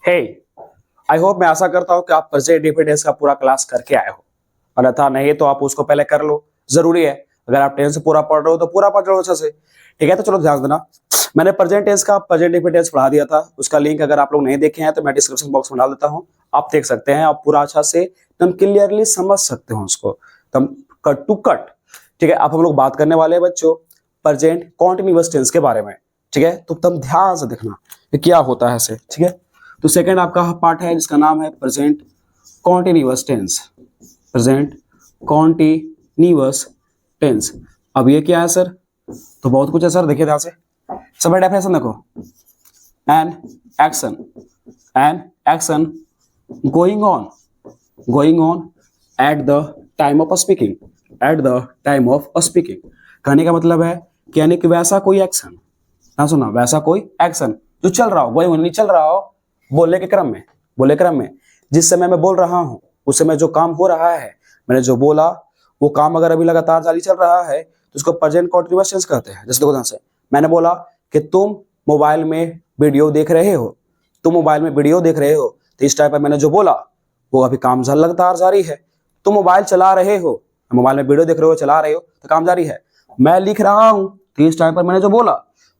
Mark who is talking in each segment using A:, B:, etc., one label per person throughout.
A: Hey I hope, मैं आशा करता हूं कि आप प्रेजेंट इंडिपेंडेंस का पूरा क्लास करके आए हो, अन्यथा नहीं तो आप उसको पहले कर लो, जरूरी है। अगर आप टेंस से पूरा पढ़ रहे हो तो पूरा पढ़ लो अच्छे से, ठीक है। तो चलो ध्यान देना, मैंने प्रेजेंट टेंस का प्रेजेंट इंडिपेंडेंस पढ़ा दिया था, उसका लिंक अगर आप लोग नहीं देखे हैं तो मैं डिस्क्रिप्शन बॉक्स में डाल देता हूं, आप देख सकते हैं। आप पूरा अच्छा से एकदम क्लियरली समझ सकते हो उसको, एकदम कट टू कट, ठीक है। अब हम लोग बात करने वाले हैं बच्चों प्रेजेंट कॉन्टिन्यूअस टेंस के बारे में, ठीक है। तो तुम ध्यान से देखना कि क्या होता है इसे, ठीक है। तो सेकंड आपका पार्ट है जिसका नाम है present continuous tense, present continuous tense. अब ये क्या है सर? तो बहुत कुछ है सर, देखिए ध्यान से। सब डेफिनेशन देखो, an action going on at the time of speaking, at the time of speaking. कहने का मतलब है कि यानी कि वैसा कोई एक्शन, ना सुना, वैसा कोई एक्शन जो चल रहा हो, वही नहीं चल रहा हो, बोलने के क्रम में जिस समय मैं बोल रहा हूं उस समय जो काम हो रहा है, मैंने जो बोला वो काम अगर अभी लगातार जारी चल रहा है तो उसको प्रेजेंट कॉन्टिन्यूअस टेंस कहते हैं। जैसे देखो ध्यान से, मैंने बोला कि तुम मोबाइल में वीडियो देख रहे हो, तो इस टाइप पर मैंने जो बोला वो अभी काम लगातार जारी है। तुम मोबाइल चला रहे हो, मोबाइल में वीडियो देख रहे हो, चला रहे हो तो काम जारी है। मैं लिख रहा हूं तो इस टाइम पर मैंने जो बोला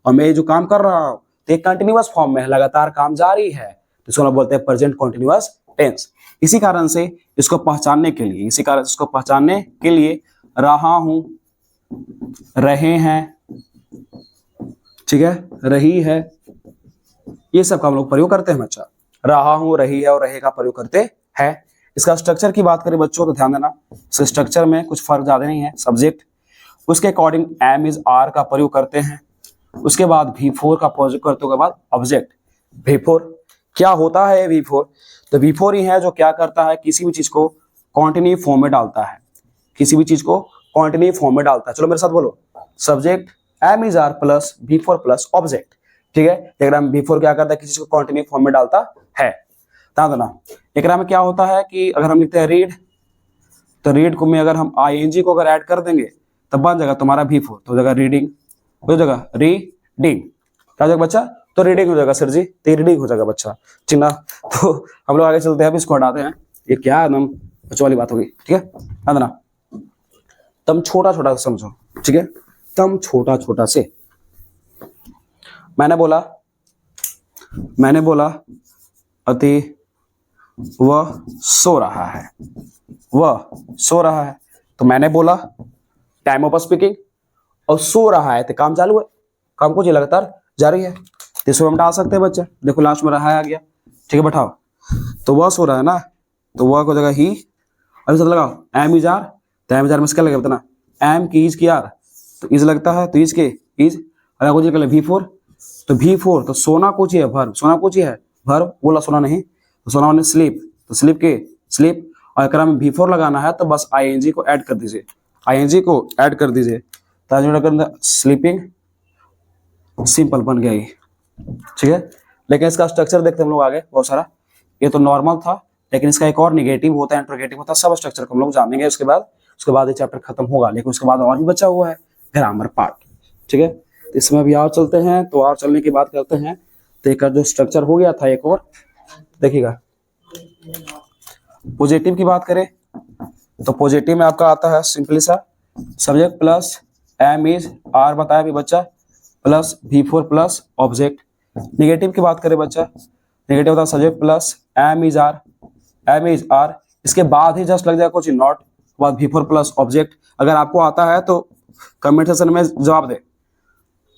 A: और मैं जो काम कर रहा हूं तो एक कंटिन्यूअस फॉर्म में लगातार काम जारी है, तो इसको बोलते हैं प्रेजेंट कॉन्टिन्यूअस टेंस। इसी कारण से इसको पहचानने के लिए रहा हूं, रहे हैं, ठीक है, रही है, ये सब का हम लोग प्रयोग करते हैं बच्चा। रहा हूं, रही है और रहे का प्रयोग करते हैं। इसका स्ट्रक्चर की बात करें बच्चों तो ध्यान देना, इसके स्ट्रक्चर में कुछ फर्क ज्यादा नहीं है। सब्जेक्ट, उसके अकॉर्डिंग एम इज आर का प्रयोग करते हैं, उसके बाद V4 का प्रयोग करते के बाद ऑब्जेक्ट। V4 क्या होता है? V4 तो V4 ही है जो क्या करता है, किसी भी चीज को कॉन्टिन्यू फॉर्म में डालता है, चलो मेरे साथ बोलो, subject am is are plus V4 plus object, ठीक है। एकरा में V4 क्या करता है, किसी चीज को कॉन्टिन्यू फॉर्म में डालता है। ध्यान देना, एकरा में क्या होता है कि अगर हम लिखते हैं रीड, तो रीड को में अगर हम ING को अगर ऐड कर देंगे तब बन जाएगा तुम्हारा V4, तो हो जाएगा रीडिंग, हो जाएगा रीडिंग, क्या हो जाएगा बच्चा? तो रीडिंग हो जाएगा सर जी, तो रीडिंग हो जाएगा बच्चा, ठीक ना। तो हम लोग आगे चलते हैं, इसको हटाते हैं, ये क्या एकदम बच्चों वाली बात होगी, ठीक है। ध्यान देना, तुम छोटा छोटा समझो, ठीक है, तुम छोटा छोटा से। मैंने बोला अति वह सो रहा है, तो मैंने बोला टाइम ऑफ स्पीकिंग, और सो रहा है तो काम चालू है, काम कुछ लगातार जारी है, तो इसको हम डाल सकते हैं बच्चे। देखो लास्ट में रहा आ गया, ठीक है, बैठाओ। तो वह सो रहा है ना, तो वह को जगह ही, अभी साथ लगाओ एम इज आर, तो एम इज आर में क्या लगेगा बताना, एम की इज की आर, तो इज लगता है, तो इज के इज, अगर कुछ निकले V4, तो V4 तो सोना कुछ है भर्ब, बोला सोना नहीं, तो सोना मैंने स्लीप, तो स्लीप के स्लीप, और अगर में V4 लगाना है तो बस ING को ऐड कर दीजिए, स्लीपिंग, सिंपल बन गया ये, ठीक है। लेकिन इसका स्ट्रक्चर देखते हम लोग आगे बहुत सारा, ये तो नॉर्मल था, लेकिन इसका एक और निगेटिव होता है, इंट्रोगेटिव होता है, सब स्ट्रक्चर को हम लोग जानेंगे उसके बाद ये चैप्टर खत्म होगा। लेकिन उसके बाद और भी बचा हुआ है ग्रामर पार्ट, ठीक है। तो इसमें अभी और चलते हैं, तो और चलने की बात करते हैं। तो एक जो स्ट्रक्चर हो गया था, एक और देखिएगा, पॉजिटिव की बात करें तो पॉजिटिव में आपका आता है सिंपली सा, subject plus am is are, बताया भी बच्चा, plus V4 plus object. Negative की बात करें बच्चा, नेगेटिव होता है subject plus am is are, इसके बाद ही जस्ट लग जाएगा कुछ नॉट, बाद V4 प्लस ऑब्जेक्ट। अगर आपको आता है तो कमेंट सेक्शन में जवाब दे।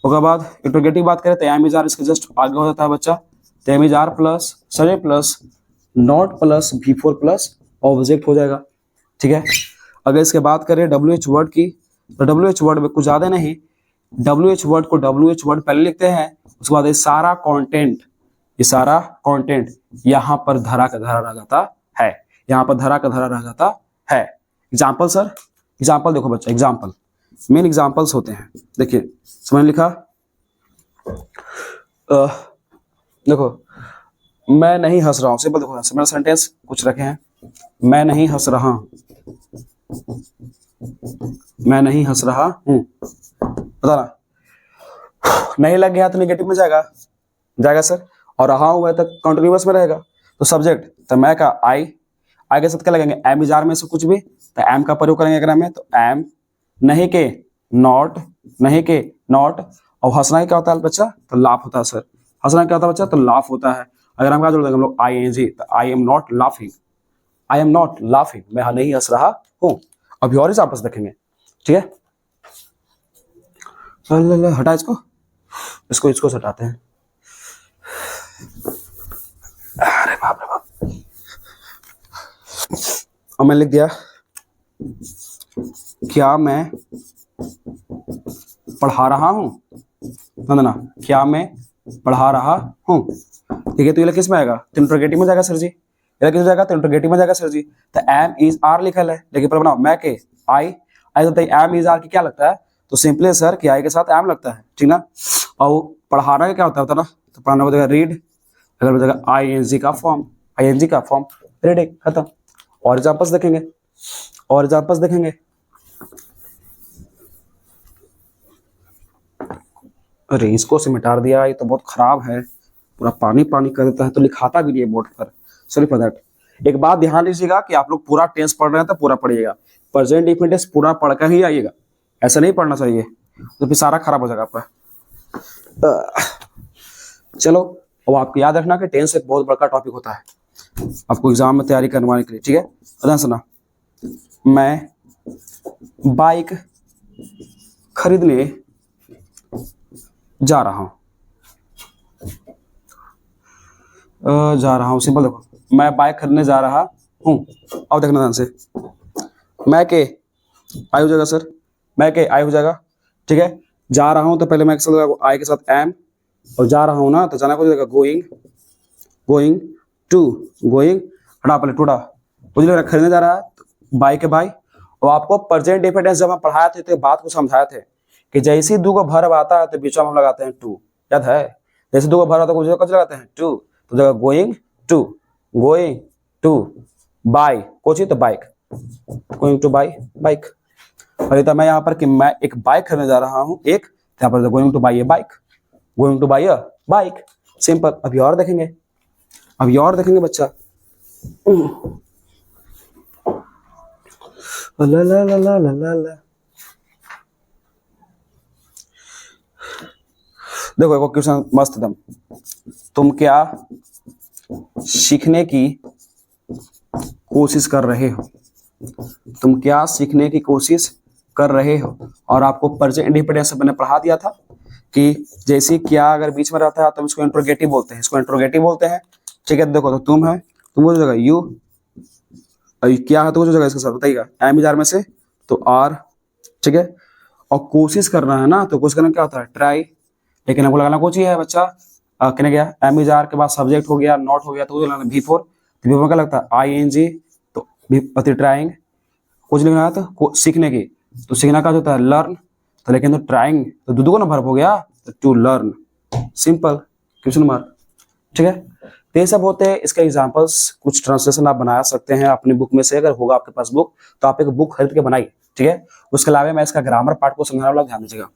A: उसके बाद इंट्रोगेटिव बात करें तो एम इज आर इसके जस्ट आगे हो जाता है बच्चा, तो am is are plus subject plus not plus V4 plus object हो जाएगा, ठीक है। अगर इसके बात करें WH वर्ड की, तो WH वर्ड में कुछ ज्यादा नहीं, WH वर्ड को WH वर्ड पहले लिखते हैं, उसके बाद ये सारा कंटेंट यहाँ पर धरा का धरा रह जाता है, एग्जाम्पल सर, एग्जाम्पल देखो बच्चा, एग्जाम्पल मेन एग्जाम्पल्स होते हैं, देखिए समझ लिखा, देखो मैं नहीं हंस रहा हूँ, सिंपल देखो मेरा सेंटेंस कुछ रखे हैं, मैं नहीं हंस रहा हूँ, बताना, नहीं लग गया तो नेगेटिव में जाएगा सर, और रहा हूं वह तक कंटिन्यूअस में रहेगा। तो सब्जेक्ट, तो मैं का आई के साथ क्या लगेंगे, एम इज आर में से कुछ भी, तो एम का प्रयोग करेंगे अगर में, तो एम, नहीं के नॉट, नहीं के नॉट। और हंसना क्या होता है बच्चा, तो लाफ होता है सर। हंसना क्या होता है बच्चा, तो लाफ होता है। अगर हम क्या जोड़ देंगे हम लोग आई एन जी, तो I am not laughing, I am not laughing, मैं नहीं हंस रहा हूं। अभी और आपस देखेंगे, ठीक है। हटा इसको, इसको हटाते हैं। अरे बाप रे बाप। और मैं लिख दिया, क्या मैं पढ़ा रहा हूं, ना, क्या मैं पढ़ा रहा हूं, ठीक है। तो ये किस में आएगा, तो इंट्रोगेटिव में जाएगा सर जी। ये किस जाएगा, तो इंट्रोगेटिव में जाएगा सर जी। तो एम इज आर लिखल है, लेकिन पर बनाओ मैं के आई एम इज आर की क्या लगता है, तो सिंपली सर कि आई के साथ एम लगता है, ठीक ना। और पढ़ाना का क्या होता है ना, तो पढ़ाना हो जाएगा रीड, अगर हो जाएगा आई एन जी का फॉर्म, आई एन जी का फॉर्म रीडिंग, खत्म। और एग्जांपल्स देखेंगे, और एग्जांपल्स देखेंगे। अरे इसको से मिटा दिया, ये तो बहुत खराब है, पूरा पानी पानी कर देता है, तो लिखाता भी नहीं है बोर्ड पर, सॉरी फॉर दैट। एक बात ध्यान दीजिएगा कि आप लोग पूरा टेंस पढ़ रहे हैं तो पूरा पढ़िएगा, प्रेजेंट इंडेफिनिट पूरा पढ़कर ही आइएगा, ऐसा नहीं पढ़ना चाहिए, तो फिर सारा खराब हो जाएगा आपका। चलो, अब आपको याद रखना कि टेंस एक बहुत बड़ा टॉपिक होता है आपको एग्जाम में तैयारी करवाने के लिए, ठीक है। ध्यान सुना, मैं बाइक खरीदने जा रहा हूं, सिंपल देखो, मैं बाइक खरीदने जा रहा हूं। अब देखना ध्यान से, मैं के आई हो जाएगा सर, मैं के आई हो जाएगा, ठीक है। जा रहा हूं तो पहले मैं आई के साथ एम, और जा रहा हूं ना तो जाना को जाएगा गोइंग, गोइंग टू, गोइंग हटा पहले टूडा, मुझे खरीदने जा रहा है बाई के बाई। और आपको प्रेजेंट इंडेफिनिट जब हम पढ़ाए थे तो बात को समझाए थे कि जैसे ही दो को वर्ब आता है तो बीच में हम लगाते हैं टू, याद है। जैसे दो को वर्ब आता है तो लगाते हैं टू, तो जगह going to, going to by Kochi, तो bike, going to by bike. और मैं यहाँ पर कि मैं एक बाइक खरीदने जा रहा हूँ, एक यहाँ पर going to by A bike, going to by a bike, simple. अभी और देखेंगे, अभी और देखेंगे बच्चा। ला ला ला ला ला ला ला। देखो एक क्वेश्चन मस्त एकदम, तुम क्या सीखने की कोशिश कर रहे हो, तुम क्या सीखने की कोशिश कर रहे हो। और आपको प्रेजेंट इंडेफिनिट मैंने पढ़ा दिया था कि जैसे क्या अगर बीच में रहता है तो इसको इंट्रोगेटिव बोलते हैं, इसको इंट्रोगेटिव बोलते हैं, ठीक है। देखो तो तुम है, तुम हो जाएगा यू, क्या है तो हो जाएगा इसके साथ बताइएगा, एम इज आर में से तो आर, ठीक है। और कोशिश करना है ना, तो कोशिश करना क्या होता है, ट्राई, लेकिन हमको लगाना कोची है बच्चा, कहने गया एम इज आर के बाद सब्जेक्ट हो गया, नॉट हो गया, तो लगाना वी फोर, वी फोर क्या लगता है आई एन जी, तो ट्राइंग, कुछ लिखना है तो सीखने की, तो सीखना का होता है लर्न, तो लेकिन तो ट्राइंग तो दो को ना वर्ब हो गया, तो to learn, simple, question mark, ठीक है। तो ये सब होते हैं इसके एग्जांपल्स। कुछ ट्रांसलेशन आप बना सकते हैं अपनी बुक में से, अगर होगा आपके पास बुक तो आप एक बुक खरीद के बनाइए, ठीक है। उसके अलावा मैं इसका ग्रामर पार्ट को समझाने वाला, ध्यान दीजिएगा।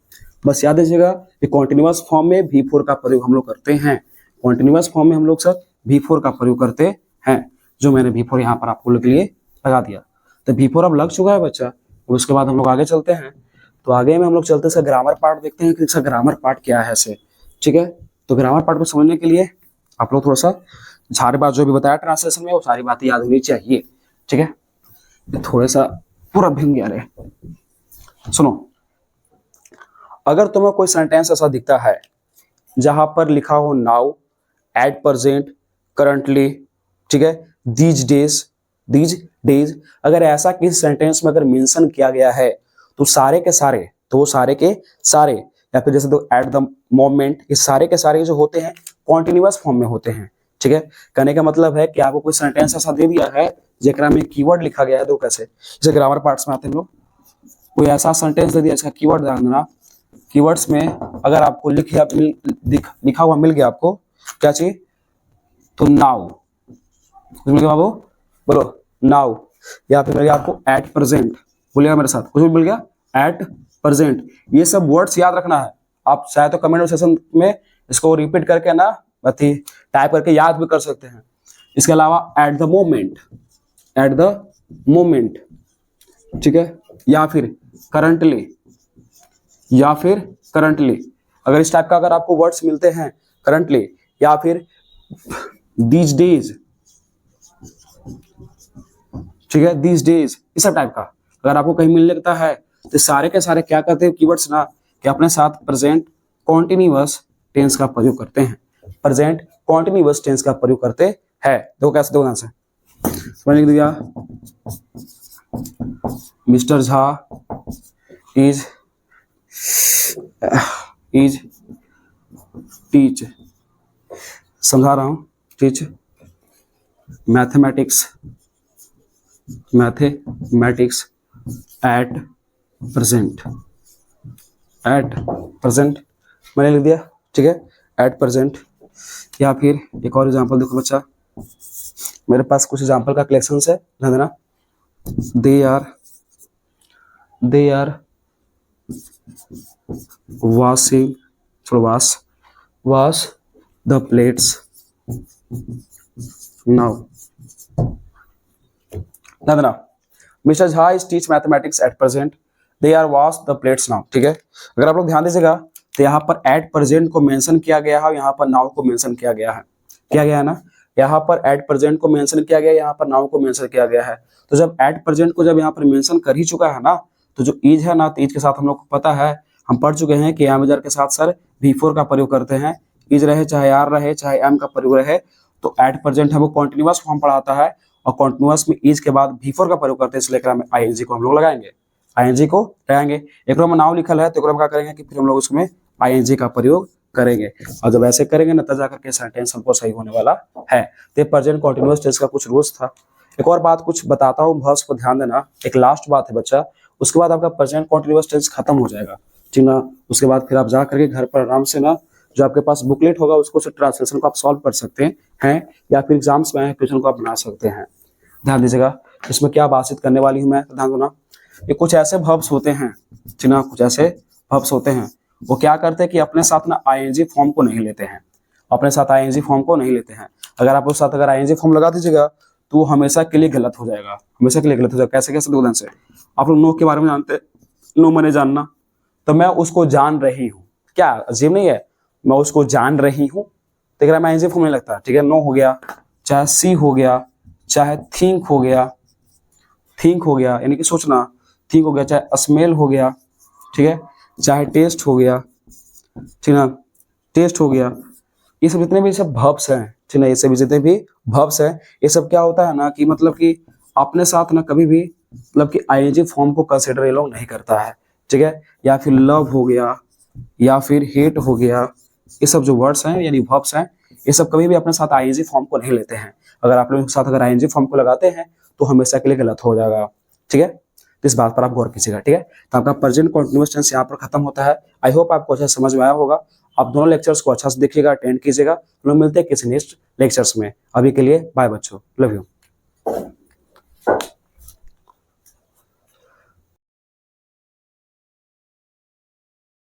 A: बस याद दीजिएगा कि कॉन्टिन्यूअस फॉर्म में V4 का प्रयोग हम लोग करते हैं, कॉन्टिन्यूअस फॉर्म में हम लोग सर V4 का प्रयोग करते हैं, जो मैंने V4 यहाँ पर आपको के लिए लगा दिया। तो V4 अब लग चुका है बच्चा, उसके बाद हम लोग आगे चलते हैं। तो आगे में हम लोग चलते हैं ग्रामर पार्ट देखते हैं कि इसका ग्रामर पार्ट क्या है से, ठीक है। तो ग्रामर पार्ट को समझने के लिए आप लोग थोड़ा सा सारी बात जो भी बताया ट्रांसलेशन में वो सारी बातें याद होनी चाहिए, ठीक है। थोड़ा सा पूरा भिंग गया रे। सुनो, अगर तुम्हें कोई सेंटेंस ऐसा दिखता है जहां पर लिखा हो नाउ, एट प्रेजेंट, करंटली, ठीक है, दीज डेज, अगर ऐसा किसी सेंटेंस में अगर मेंशन किया गया है तो सारे के सारे, तो वो सारे के सारे, या फिर जैसे तो एट द मोमेंट, ये सारे के सारे जो होते हैं कॉन्टिन्यूअस फॉर्म में होते हैं, ठीक है। कहने का मतलब है कि आपको कोई सेंटेंस ऐसा दे दिया है जेकरा में कीवर्ड लिखा गया है, तो कैसे, जैसे ग्रामर पार्ट्स में आते हैं लोग, कोई ऐसा सेंटेंस दे दिया इसका कीवर्ड ध्यान देना। कीवर्ड्स में अगर आपको लिखा हुआ मिल गया आपको क्या चाहिए, तो नाउ, मिल गया बाबू, बोलो नाउ, या फिर मिल गया आपको एट प्रेजेंट, बोलिएगा मेरे साथ, कुछ भी मिल गया एट प्रेजेंट। ये सब वर्ड्स याद रखना है, आप चाहे तो कमेंट सेक्शन में इसको रिपीट करके ना बाकी टाइप करके याद भी कर सकते हैं। इसके अलावा एट द मोमेंट, ठीक है, या फिर करंटली, अगर इस टाइप का अगर आपको वर्ड्स मिलते हैं करंटली या फिर दीज डेज, ठीक है, दीज डेज, इस सब टाइप का अगर आपको कहीं मिल लगता है तो सारे के सारे क्या करते हैं कीवर्ड्स ना कि अपने साथ प्रेजेंट कॉन्टिन्यूअस टेंस का प्रयोग करते हैं, प्रेजेंट कॉन्टिन्यूअस टेंस का प्रयोग करते हैं। देखो कैसे, दो आंसर समझ लिख दिया। मिस्टर झा इज टीच, समझा रहा हूं, टीच मैथमेटिक्स एट प्रेजेंट मैंने लिख दिया, ठीक है, एट प्रेजेंट। या फिर एक और एग्जांपल देखो बच्चा, मेरे पास कुछ एग्जांपल का कलेक्शन है, ध्यान देना। They are washing, wash the plates now, ध्यान देना। Mister Jha is teach mathematics at present, they are wash the plates now, ठीक है। अगर आप लोग ध्यान दीजिएगा तो यहाँ पर एट प्रेजेंट को मेंशन किया गया है और यहाँ पर नाउ को मेंशन किया गया है ना। यहाँ पर एट प्रेजेंट को मेंशन किया गया है, यहाँ पर नाउ को मेंशन किया गया है। तो जब एट प्रेजेंट को जब यहाँ पर मेंशन कर ही चुका है ना, तो जो इज है ना, तो इज के साथ हम लोग को पता है, हम पढ़ चुके हैं कि एम के साथ सर V4 का प्रयोग करते हैं। इज रहे चाहे आर रहे चाहे एम का प्रयोग रहे, तो एट प्रेजेंट है वो कॉन्टिन्यूअस फॉर्म पढ़ाता है और कॉन्टिन्यूअस में इज के बाद V4 का प्रयोग करते हैं, इसलिए हम आईएनजी को हम लोग लगाएंगे, एक में नाउ लिखल है तो एक क्या करेंगे कि फिर हम लोग उसमें आईएनजी का प्रयोग करेंगे, और जब ऐसे करेंगे ना तब जाकर के सेंटेंस हमको सही होने वाला है। तो प्रेजेंट कॉन्टिन्यूअस टेंस का कुछ रूल्स था। एक और बात कुछ बताता हूँ, वर्ब्स को ध्यान देना, एक लास्ट बात है बच्चा, उसके बाद आपका प्रेजेंट कॉन्टिन्यूअस टेंस खत्म हो जाएगा, ठीक ना। उसके बाद फिर आप जा करके घर पर आराम से ना, जो आपके पास बुकलेट होगा उसको से ट्रांसलेशन को आप सॉल्व कर सकते हैं या फिर एग्जाम्स में क्वेश्चन को आप बना सकते हैं। ध्यान दीजिएगा इसमें क्या बातचीत करने वाली हूँ मैं, तो ध्यान देना। ये कुछ ऐसे वर्ब्स होते हैं, ठीक ना, कुछ ऐसे वर्ब्स होते हैं, वो क्या करते हैं कि अपने साथ ना आईएनजी फॉर्म को नहीं लेते हैं, अगर आप उस साथ अगर आईएनजी फॉर्म लगा दीजिएगा तो हमेशा के लिए गलत हो जाएगा, कैसे दो दिन से। आप लोग नो के बारे में जानते हैं, नो मैंने जानना, तो मैं उसको जान रही हूँ, क्या अजीब नहीं है, मैं उसको जान रही हूँ, तो अगर मैं आईएनजी फॉर्म नहीं लगता, ठीक है। नो हो गया, चाहे सी हो गया, चाहे थिंक हो गया, यानी कि सोचना, थिंक हो गया, चाहे स्मेल हो गया, ठीक है, चाहे टेस्ट हो गया, ठीक ना, ये सब जितने भी सब वर्ब्स हैं, ठीक ना, ये सब जितने भी वर्ब्स हैं, ये सब क्या होता है ना कि मतलब कि अपने साथ ना कभी भी मतलब कि आईएनजी फॉर्म को कंसीडर ये लोग नहीं करता है, ठीक है। या फिर लव हो गया या फिर हेट हो गया, ये सब जो वर्ड्स हैं यानी वर्ब्स हैं, ये सब कभी भी अपने साथ आईएनजी फॉर्म को नहीं लेते हैं। अगर आप लोगों के साथ अगर आईएनजी फॉर्म को लगाते हैं तो हमेशा के लिए गलत हो जाएगा, ठीक है। तो इस बात पर आप गौर कीजिएगा, ठीक है। तो आपका प्रेजेंट कॉन्टिन्यूअस टेंस यहाँ पर खत्म होता है। आई होप आपको अच्छा समझ में आया होगा। आप दोनों लेक्चर्स को अच्छा से देखिएगा, अटेंड कीजिएगा। हम लोग मिलते हैं किसी नेक्स्ट लेक्चर्स में। अभी के लिए बाय बच्चों, लव यू।